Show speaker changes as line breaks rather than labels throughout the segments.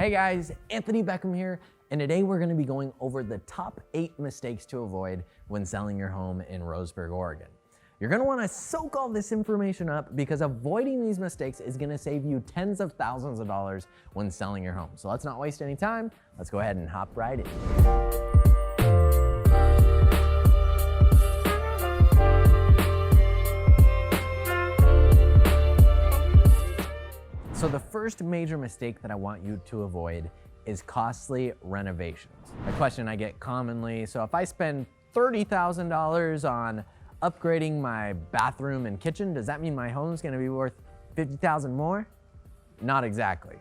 Hey guys, Anthony Beckham here, and today we're gonna be going over the top 8 mistakes to avoid when selling your home in Roseburg, Oregon. You're gonna wanna soak all this information up because avoiding these mistakes is gonna save you tens of thousands of dollars when selling your home. So let's not waste any time. Let's go ahead and hop right in. So the first major mistake that I want you to avoid is costly renovations. A question I get commonly, so if I spend $30,000 on upgrading my bathroom and kitchen, does that mean my home's gonna be worth $50,000 more? Not exactly.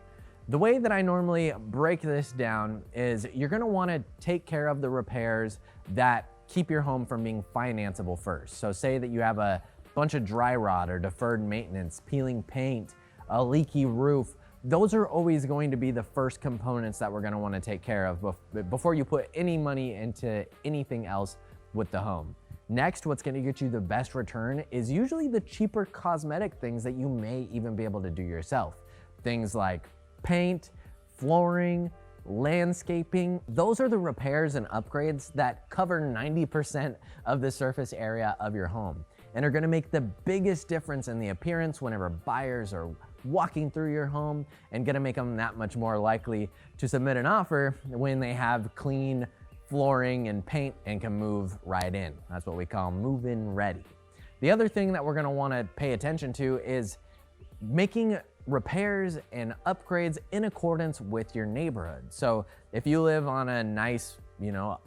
The way that I normally break this down is you're gonna wanna take care of the repairs that keep your home from being financeable first. So say that you have a bunch of dry rot or deferred maintenance, peeling paint, a leaky roof. Those are always going to be the first components that we're gonna wanna take care of before you put any money into anything else with the home. Next, what's gonna get you the best return is usually the cheaper cosmetic things that you may even be able to do yourself. Things like paint, flooring, landscaping. Those are the repairs and upgrades that cover 90% of the surface area of your home and are gonna make the biggest difference in the appearance whenever buyers are walking through your home, and gonna make them that much more likely to submit an offer when they have clean flooring and paint and can move right in. That's what we call move-in ready. The other thing that we're gonna wanna pay attention to is making repairs and upgrades in accordance with your neighborhood. So if you live on a nice,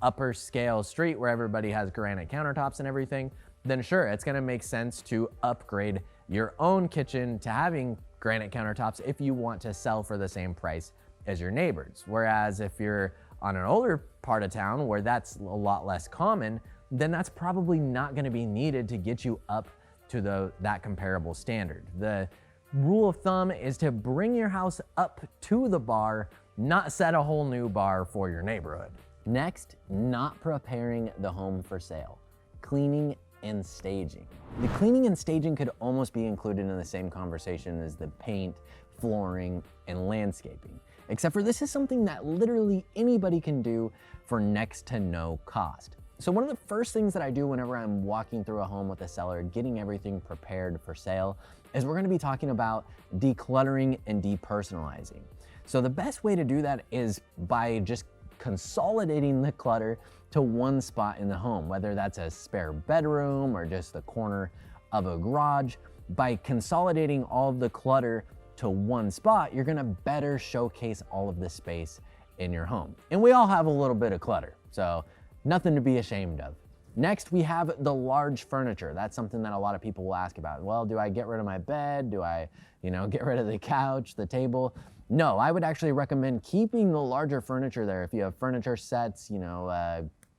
upper scale street where everybody has granite countertops and everything, then sure, it's gonna make sense to upgrade your own kitchen to having granite countertops if you want to sell for the same price as your neighbors. Whereas if you're on an older part of town where that's a lot less common, then that's probably not gonna be needed to get you up to that comparable standard. The rule of thumb is to bring your house up to the bar, not set a whole new bar for your neighborhood. Next, not preparing the home for sale. Cleaning and staging. The cleaning and staging could almost be included in the same conversation as the paint, flooring, and landscaping. Except for this is something that literally anybody can do for next to no cost. So one of the first things that I do whenever I'm walking through a home with a seller, getting everything prepared for sale, is we're gonna be talking about decluttering and depersonalizing. So the best way to do that is by just consolidating the clutter to one spot in the home, whether that's a spare bedroom or just the corner of a garage. By consolidating all of the clutter to one spot, you're gonna better showcase all of the space in your home. And we all have a little bit of clutter, so nothing to be ashamed of. Next, we have the large furniture. That's something that a lot of people will ask about. Well, do I get rid of my bed? Do I, get rid of the couch, the table? No, I would actually recommend keeping the larger furniture there. If you have furniture sets,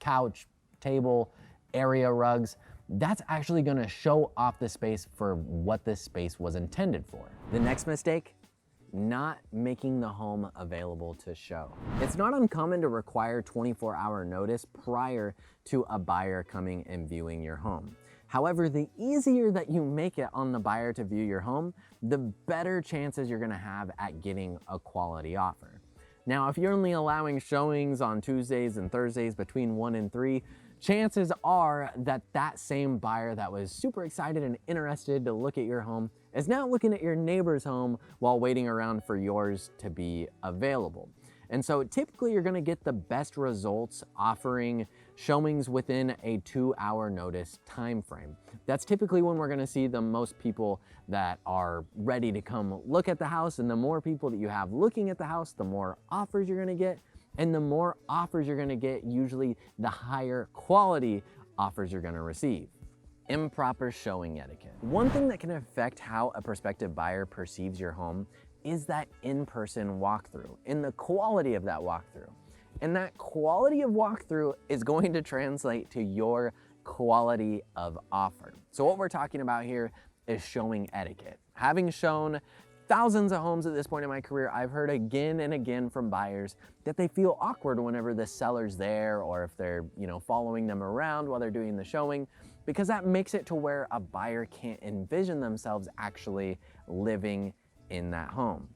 couch, table, area rugs, that's actually gonna show off the space for what this space was intended for. The next mistake, not making the home available to show. It's not uncommon to require 24-hour notice prior to a buyer coming and viewing your home. However, the easier that you make it on the buyer to view your home, the better chances you're gonna have at getting a quality offer. Now, if you're only allowing showings on Tuesdays and Thursdays between 1 and 3, chances are that that same buyer that was super excited and interested to look at your home is now looking at your neighbor's home while waiting around for yours to be available. And so typically you're gonna get the best results offering showings within a 2-hour notice time frame. That's typically when we're gonna see the most people that are ready to come look at the house, and the more people that you have looking at the house, the more offers you're gonna get, and the more offers you're gonna get, usually the higher quality offers you're gonna receive. Improper showing etiquette. One thing that can affect how a prospective buyer perceives your home is that in-person walkthrough and the quality of that walkthrough. And that quality of walkthrough is going to translate to your quality of offer. So what we're talking about here is showing etiquette. Having shown thousands of homes at this point in my career, I've heard again and again from buyers that they feel awkward whenever the seller's there, or if they're, following them around while they're doing the showing, because that makes it to where a buyer can't envision themselves actually living in that home.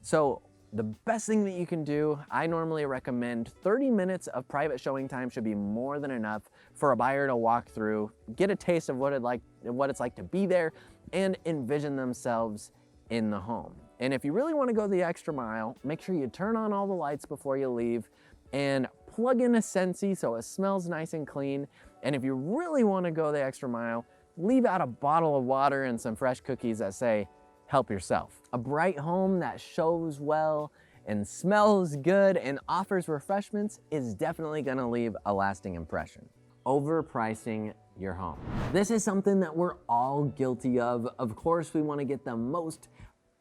So the best thing that you can do, I normally recommend 30 minutes of private showing time should be more than enough for a buyer to walk through, get a taste of what it's like to be there, and envision themselves in the home. And if you really want to go the extra mile, make sure you turn on all the lights before you leave and plug in a Scentsy so it smells nice and clean. And if you really want to go the extra mile, leave out a bottle of water and some fresh cookies that say, help yourself. A bright home that shows well and smells good and offers refreshments is definitely going to leave a lasting impression. Overpricing your home. This is something that we're all guilty of. Of course, we want to get the most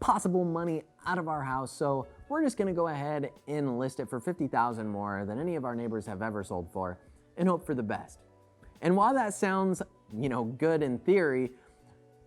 possible money out of our house, so we're just going to go ahead and list it for $50,000 more than any of our neighbors have ever sold for and hope for the best. And while that sounds, good in theory,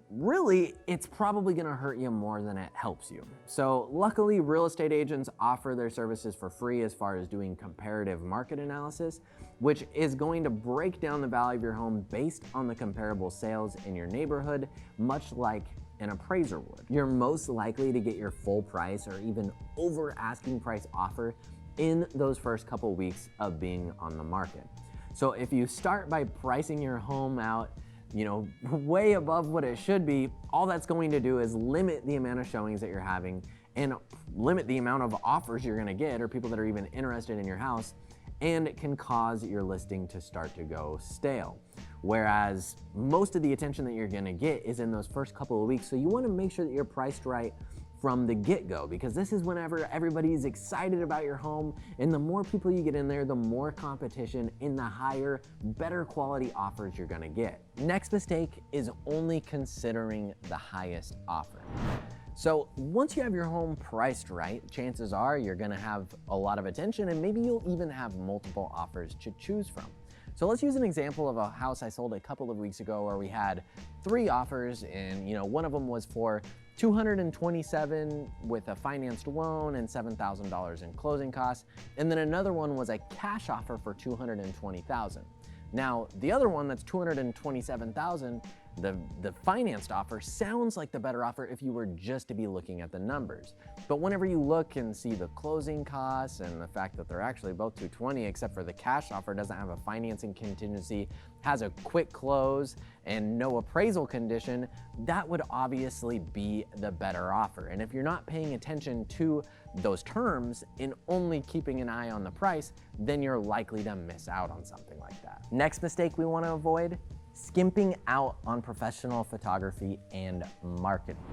really, it's probably gonna hurt you more than it helps you. So luckily, real estate agents offer their services for free as far as doing comparative market analysis, which is going to break down the value of your home based on the comparable sales in your neighborhood, much like an appraiser would. You're most likely to get your full price or even over asking price offer in those first couple weeks of being on the market. So if you start by pricing your home out way above what it should be, all that's going to do is limit the amount of showings that you're having and limit the amount of offers you're gonna get or people that are even interested in your house, and it can cause your listing to start to go stale. Whereas most of the attention that you're gonna get is in those first couple of weeks, so you wanna make sure that you're priced right from the get-go, because this is whenever everybody's excited about your home, and the more people you get in there, the more competition and the higher, better quality offers you're gonna get. Next mistake is only considering the highest offer. So once you have your home priced right, chances are you're gonna have a lot of attention, and maybe you'll even have multiple offers to choose from. So let's use an example of a house I sold a couple of weeks ago where we had 3 offers, and one of them was for $227,000 with a financed loan and $7,000 in closing costs. And then another one was a cash offer for $220,000. Now, the other one that's $227,000, the financed offer sounds like the better offer if you were just to be looking at the numbers. But whenever you look and see the closing costs and the fact that they're actually both $220,000, except for the cash offer doesn't have a financing contingency, has a quick close and no appraisal condition, that would obviously be the better offer. And if you're not paying attention to those terms and only keeping an eye on the price, then you're likely to miss out on something like that. Next mistake we want to avoid: skimping out on professional photography and marketing.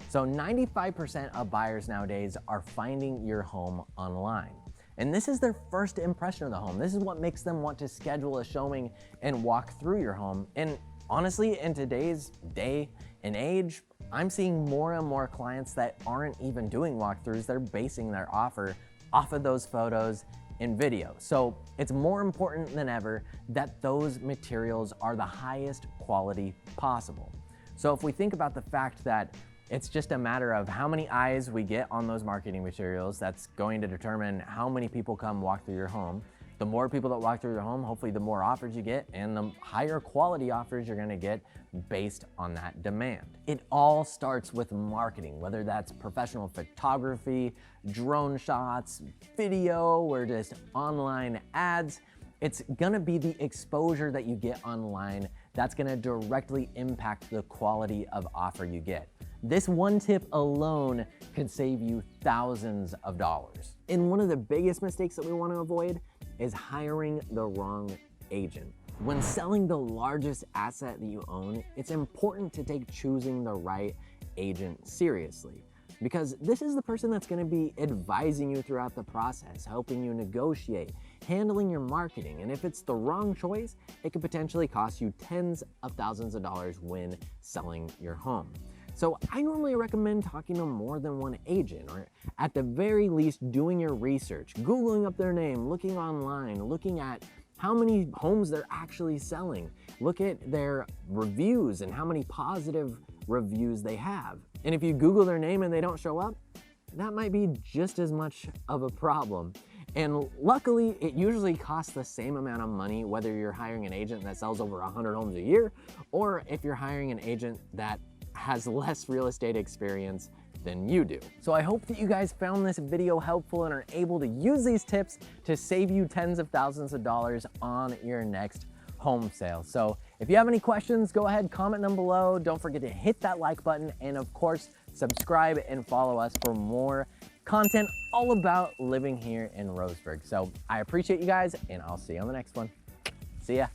So 95% of buyers nowadays are finding your home online. And this is their first impression of the home. This is what makes them want to schedule a showing and walk through your home. And honestly, in today's day and age, I'm seeing more and more clients that aren't even doing walkthroughs. They're basing their offer off of those photos and video. So it's more important than ever that those materials are the highest quality possible. So if we think about the fact that it's just a matter of how many eyes we get on those marketing materials, that's going to determine how many people come walk through your home. The more people that walk through your home, hopefully the more offers you get and the higher quality offers you're gonna get based on that demand. It all starts with marketing, whether that's professional photography, drone shots, video, or just online ads. It's gonna be the exposure that you get online that's gonna directly impact the quality of offer you get. This one tip alone could save you thousands of dollars. And one of the biggest mistakes that we want to avoid is hiring the wrong agent. When selling the largest asset that you own, it's important to take choosing the right agent seriously, because this is the person that's going to be advising you throughout the process, helping you negotiate, handling your marketing. And if it's the wrong choice, it could potentially cost you tens of thousands of dollars when selling your home. So I normally recommend talking to more than one agent, or at the very least doing your research, Googling up their name, looking online, looking at how many homes they're actually selling, look at their reviews and how many positive reviews they have. And if you Google their name and they don't show up, that might be just as much of a problem. And luckily, it usually costs the same amount of money whether you're hiring an agent that sells over 100 homes a year, or if you're hiring an agent that has less real estate experience than you do. So I hope that you guys found this video helpful and are able to use these tips to save you tens of thousands of dollars on your next home sale. So if you have any questions, go ahead, comment them below. Don't forget to hit that like button and of course, subscribe and follow us for more content all about living here in Roseburg. So I appreciate you guys and I'll see you on the next one. See ya.